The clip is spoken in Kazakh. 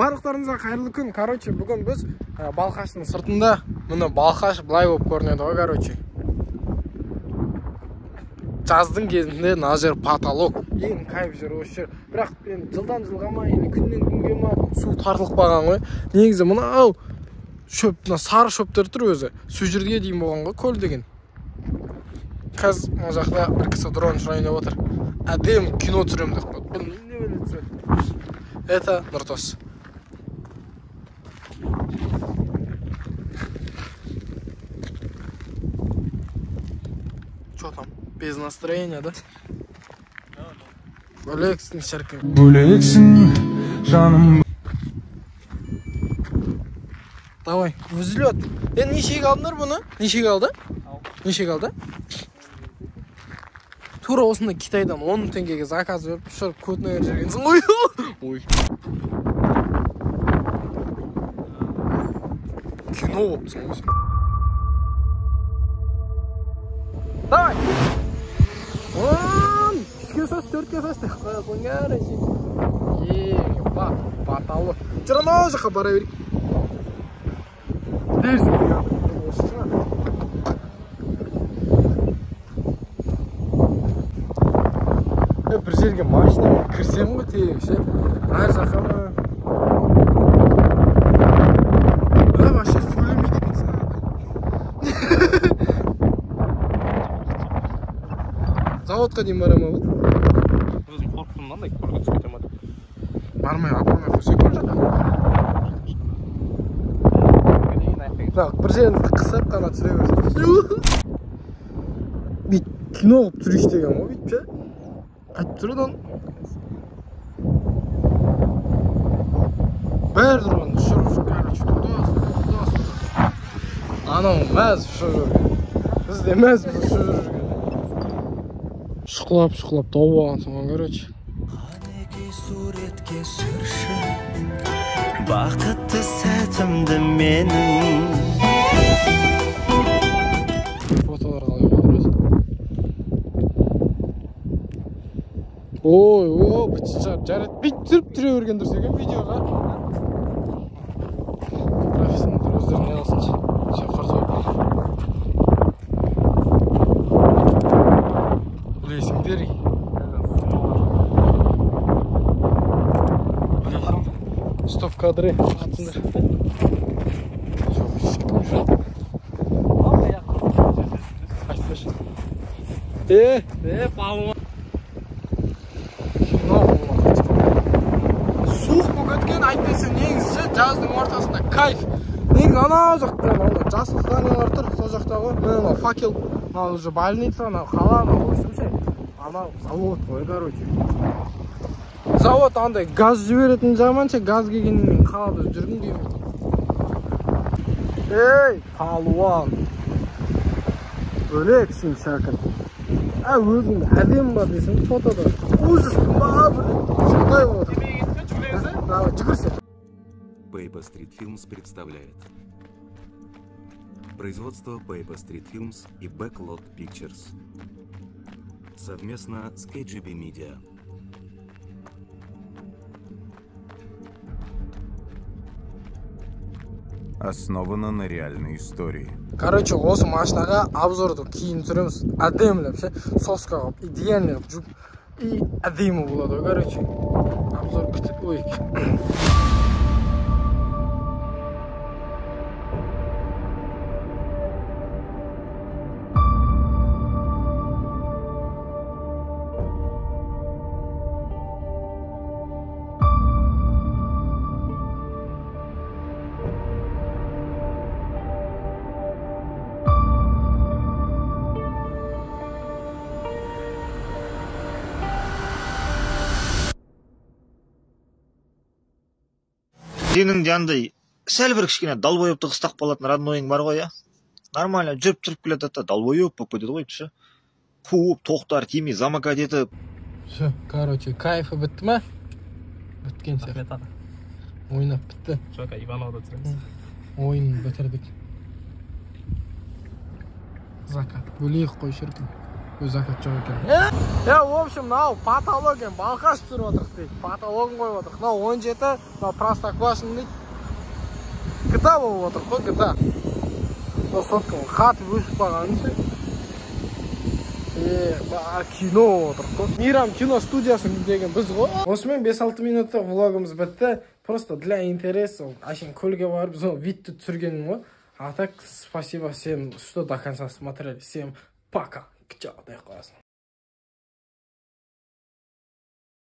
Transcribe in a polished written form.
Барлықтарыңызға қайырлы күн. Короче, бүгін біз Балқаштың сыртында, міне Балқаш былай болып көрінеді ғой, короче. Жаздың кезінде мына жер потолок, ең кайф жер осы жер. Бірақ жылдан жылға ма, или күннен күнге ма су тартылып қалған ғой. Негізі мынау шөп, мына сары шөптер тұр өзі. Су жерге дейін болған ғой, көл деген. Қазір мына жақта бір кісі дрон ұшырайын деп отыр. Әдем кино түсіремін деп қойды. Бұл не біледі? Это Нұртас. Что там? Без настроения, да? Бөлексің, шіркін. Бөлексің, жаным. Давай, взлет. Нешеге алдыңдар бұны? Нешеге алды? Нешеге алды? Тура осында Китайдан 10 теңгеге заказ беріп, шырып көтіне жүргенсің ғой. Ой. Кино болыпсың ғой. Давай! 10! 3-ке сөз, 4-ке сөз деп қойасың, әрі. Баталы. Жүр ана жаққа бара берейік. Дерсің ғой. Bir жерге машина кірсем ғой тегіше. Әр жаққа ма? Вообще сөйлемейді екенсің. Заводқа дейін барама бұл. Өзім қорқытым мынандай көлге түсіп кетем еді. Бармай, апармай қойса көл жаққа. Bir жеріңізді қысып қана түсіре берсін. Бейт кино қылып түсірейші деген ғой, бейт пе? Қайтып тұрыдан бәрі тұрған ұшырып жүрген. Анау мәз ұшырып жүрген. Бізде мәз ұшырып жүрген. Шұқылап тауып алған соңған, короче. Қанекей суретке сүрші бақытты сәтімді менің. Фотолар қалай отыр өзі. Ой, бітші жарет бейт түріп түре өрген дұрс екен видеоға. Профессионалдар өздеріне алсыншы. Білесіңдер. Стоп кадры. Атсыңдар. Палуан. Суық болып өткен айтпайсың, негізі жаздың ортасында кайф. Негізі анау жақта жасыл зданиялар тұр, сол жақта ғой. Мына факел, мына уже больница, мына қала, анау завод ғой, короче. Завод андай газ жіберетін жаманша, газ келгеннен қалада жүргім келмейді. Ей, палуан. Бөлексің, шәкір. Өзің әдем бар десің фотода. Ужаспын ба, шықтай болады. Давай, жүгірсе. Paper Street Films представляет производство Paper Street Films и Backlot Pictures совместно с KGB Media. Основано на реальной истории. Короче, осы машинаға обзорды кейін түсіреміз. Әдеміліп ше, соска қылып, идеальный қылып жүк. И әдемі болады, короче. Обзор күтіп, ой. Сенің жаңдай сәл бір кішкене долбоебті қыстақ болатын роднойың бар ғой, я? Нормально жүріп тұрып келеді, долбоеб болып кетеді ғой, ше. Қуып, тоқтар, тимей, замокат етіп. Все, короче, кайфы бітті ма? Біткен сияқты. Ойнап бітті. Жока, Ивановды түсіреміз. Ойын бітірдік. Закат. Бөлейік қой шіркін. закат жоқ екен. В общем, мынау потолок екен, балқаш түсіріп отырық дейді. Потологын қойып отырық. Мынау 17, мынау простоквашино дейді. GTA болып отыр ғой, GTA. Мынау сотканың қатып өсіп қалғанын кино отыр ғой. Мейрам кино студиясын деген біз ғой. Осымен 5-6 минуттық влогымыз бітті. Просто для интереса. Ашын көлге барып, біз видті түсіргенім ғой. А так, спасибо всем, что до конца смотрели. Всем пока. Чао, дай классно.